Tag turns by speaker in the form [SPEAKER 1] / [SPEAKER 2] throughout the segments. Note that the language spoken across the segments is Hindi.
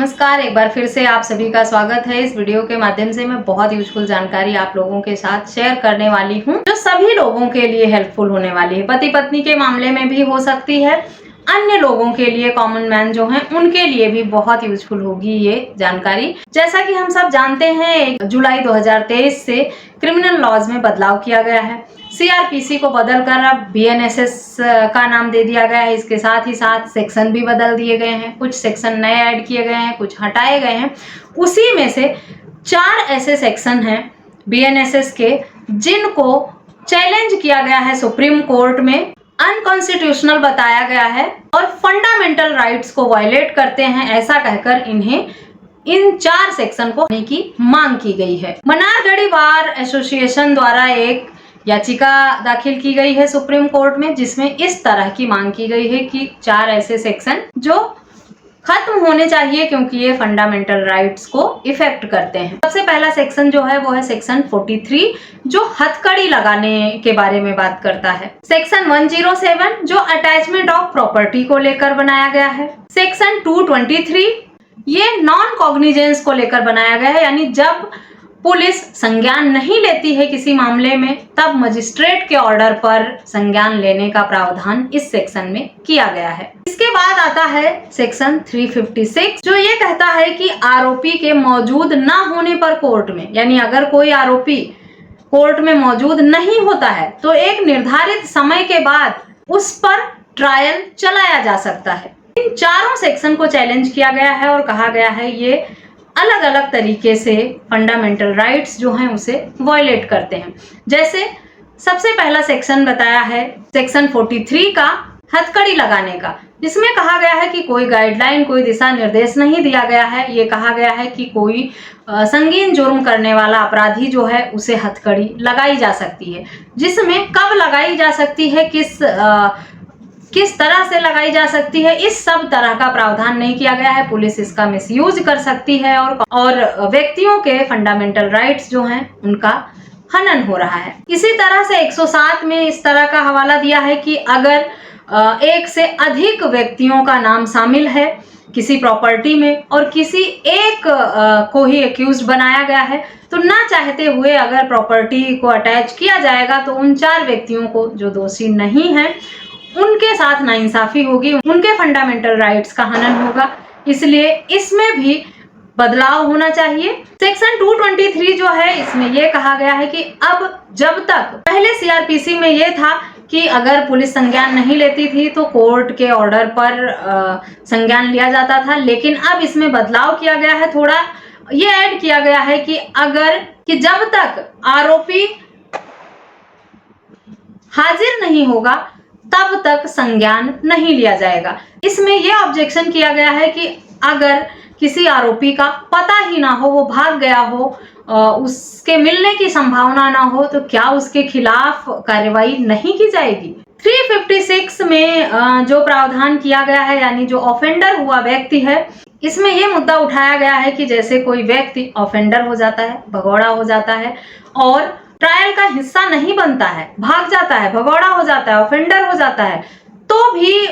[SPEAKER 1] नमस्कार, एक बार फिर से आप सभी का स्वागत है। इस वीडियो के माध्यम से मैं बहुत यूजफुल जानकारी आप लोगों के साथ शेयर करने वाली हूं, जो सभी लोगों के लिए हेल्पफुल होने वाली है। पति पत्नी के मामले में भी हो सकती है, अन्य लोगों के लिए, कॉमन मैन जो हैं उनके लिए भी बहुत यूजफुल होगी ये जानकारी। जैसा कि हम सब जानते हैं, 1 जुलाई 2023 से क्रिमिनल लॉज में बदलाव किया गया है। सीआरपीसी को बदलकर अब बीएनएसएस का नाम दे दिया गया है। इसके साथ ही साथ सेक्शन भी बदल दिए गए हैं, कुछ सेक्शन नए ऐड किए गए हैं, कुछ हटाए गए हैं। उसी में से 4 ऐसे सेक्शन हैं बीएनएसएस के जिनको चैलेंज किया गया है सुप्रीम कोर्ट में, अनकॉन्स्टिट्यूशनल बताया गया है और फंडामेंटल राइट्स को वायलेट करते हैं, ऐसा कहकर इन्हें इन 4 सेक्शन को होने की मांग की गई है। मनारगढ़ी बार एसोसिएशन द्वारा एक याचिका दाखिल की गई है सुप्रीम कोर्ट में, जिसमें इस तरह की मांग की गई है कि 4 ऐसे सेक्शन जो खत्म होने चाहिए क्योंकि ये फंडामेंटल राइट्स को इफेक्ट करते हैं। सबसे पहला सेक्शन जो है वो है सेक्शन 43, जो हथकड़ी लगाने के बारे में बात करता है। सेक्शन 107 जो अटैचमेंट ऑफ प्रॉपर्टी को लेकर बनाया गया है। सेक्शन 223 ये नॉन कॉग्निजेंस को लेकर बनाया गया है, यानी जब पुलिस संज्ञान नहीं लेती है किसी मामले में, तब मजिस्ट्रेट के ऑर्डर पर संज्ञान लेने का प्रावधान इस सेक्शन में किया गया है। इसके बाद आता है सेक्शन 356, जो ये कहता है कि आरोपी के मौजूद ना होने पर कोर्ट में, यानी अगर कोई आरोपी कोर्ट में मौजूद नहीं होता है तो एक निर्धारित समय के बाद उस पर ट्रायल चलाया जा सकता है। इन चारों सेक्शन को चैलेंज किया गया है और कहा गया है ये अलग अलग तरीके से फंडामेंटल राइट्स जो हैं उसे वायलेट करते हैं। जैसे सबसे पहला सेक्शन बताया है सेक्शन 43 का, हथकड़ी लगाने का, जिसमें कहा गया है कि कोई गाइडलाइन, कोई दिशा निर्देश नहीं दिया गया है। ये कहा गया है कि कोई संगीन जुर्म करने वाला अपराधी जो है उसे हथकड़ी लगाई जा सकती है, जिसमें कब लगाई जा सकती है, किस तरह से लगाई जा सकती है, इस सब तरह का प्रावधान नहीं किया गया है। पुलिस इसका मिसयूज कर सकती है और व्यक्तियों के फंडामेंटल राइट्स जो हैं उनका हनन हो रहा है। इसी तरह से 107 में इस तरह का हवाला दिया है कि अगर एक से अधिक व्यक्तियों का नाम शामिल है किसी प्रॉपर्टी में और किसी एक को ही एक्यूज्ड बनाया गया है, तो ना चाहते हुए अगर प्रॉपर्टी को अटैच किया जाएगा तो उन 4 व्यक्तियों को जो दोषी नहीं है उनके साथ नाइंसाफी होगी, उनके फंडामेंटल राइट्स का हनन होगा। इसलिए इसमें भी बदलाव होना चाहिए। सेक्शन 223 जो है, इसमें यह कहा गया है कि अब जब तक पहले सीआरपीसी में यह था कि अगर पुलिस संज्ञान नहीं लेती थी तो कोर्ट के ऑर्डर पर संज्ञान लिया जाता था, लेकिन अब इसमें बदलाव किया गया है। थोड़ा ये ऐड किया गया है कि जब तक आरोपी हाजिर नहीं होगा तब तक संज्ञान नहीं लिया जाएगा। इसमें यह ऑब्जेक्शन किया गया है कि अगर किसी आरोपी का पता ही ना हो, वो भाग गया हो, उसके मिलने की संभावना ना हो, तो क्या उसके खिलाफ कार्रवाई नहीं की जाएगी। 356 में जो प्रावधान किया गया है, यानी जो ऑफेंडर हुआ व्यक्ति है, इसमें यह मुद्दा उठाया गया है कि जैसे कोई व्यक्ति ऑफेंडर हो जाता है, भगौड़ा हो जाता है और ट्रायल का हिस्सा नहीं बनता है, भाग जाता है, भगौड़ा हो जाता है, ऑफेंडर हो जाता है, तो भी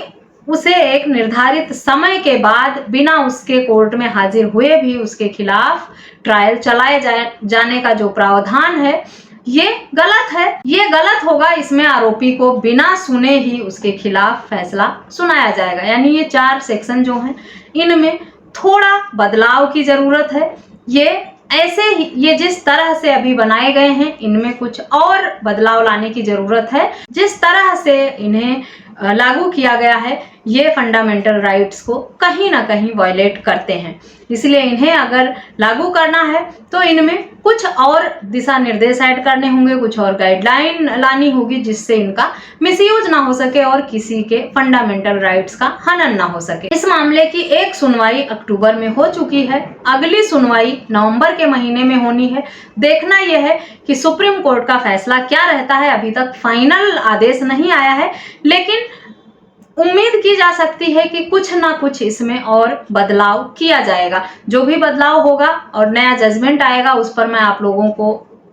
[SPEAKER 1] उसे एक निर्धारित समय के बाद बिना उसके कोर्ट में हाजिर हुए भी उसके खिलाफ ट्रायल चलाए जाने का जो प्रावधान है ये गलत है। ये गलत होगा। इसमें आरोपी को बिना सुने ही उसके खिलाफ फैसला सुनाया जाएगा। यानी ये 4 सेक्शन जो हैं इनमें थोड़ा बदलाव की जरूरत है। ये जिस तरह से अभी बनाए गए हैं इनमें कुछ और बदलाव लाने की जरूरत है। जिस तरह से इन्हें लागू किया गया है ये फंडामेंटल राइट्स को कहीं ना कहीं वायलेट करते हैं, इसलिए इन्हें अगर लागू करना है तो इनमें कुछ और दिशा निर्देश ऐड करने होंगे, कुछ और गाइडलाइन लानी होगी जिससे इनका मिसयूज ना हो सके और किसी के फंडामेंटल राइट्स का हनन ना हो सके। इस मामले की एक सुनवाई अक्टूबर में हो चुकी है, अगली सुनवाई नवंबर के महीने में होनी है। देखना यह है कि सुप्रीम कोर्ट का फैसला क्या रहता है। अभी तक फाइनल आदेश नहीं आया है, लेकिन उम्मीद की जा सकती है कि कुछ ना कुछ इसमें और बदलाव किया जाएगा। जो भी बदलाव होगा और नया जजमेंट आएगा उस पर मैं आप लोगों को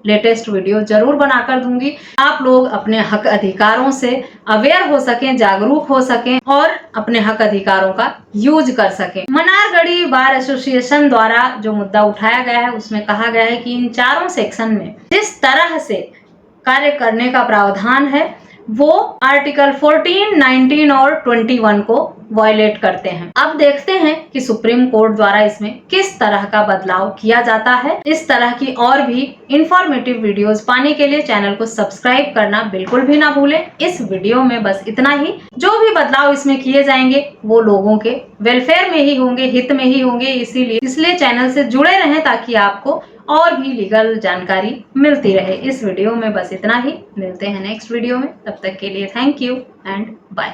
[SPEAKER 1] लेटेस्ट वीडियो जरूर बनाकर दूंगी। आप लोग अपने हक अधिकारों से अवेयर हो सकें, जागरूक हो सकें और अपने हक अधिकारों का यूज कर सकें। मनारगढ़ी बार एसोसिएशन द्वारा जो मुद्दा उठाया गया है उसमें कहा गया है कि इन चारों सेक्शन में जिस तरह से कार्य करने का प्रावधान है वो आर्टिकल 14, 19 और 21 को वायलेट करते हैं। अब देखते हैं कि सुप्रीम कोर्ट द्वारा इसमें किस तरह का बदलाव किया जाता है। इस तरह की और भी इंफॉर्मेटिव वीडियोस पाने के लिए चैनल को सब्सक्राइब करना बिल्कुल भी ना भूलें। इस वीडियो में बस इतना ही। जो भी बदलाव इसमें किए जाएंगे वो लोगों के वेलफेयर में ही होंगे, हित में ही होंगे। इसलिए चैनल से जुड़े रहें ताकि आपको और भी लीगल जानकारी मिलती रहे। इस वीडियो में बस इतना ही। मिलते हैं नेक्स्ट वीडियो में, तब तक के लिए थैंक यू एंड बाय।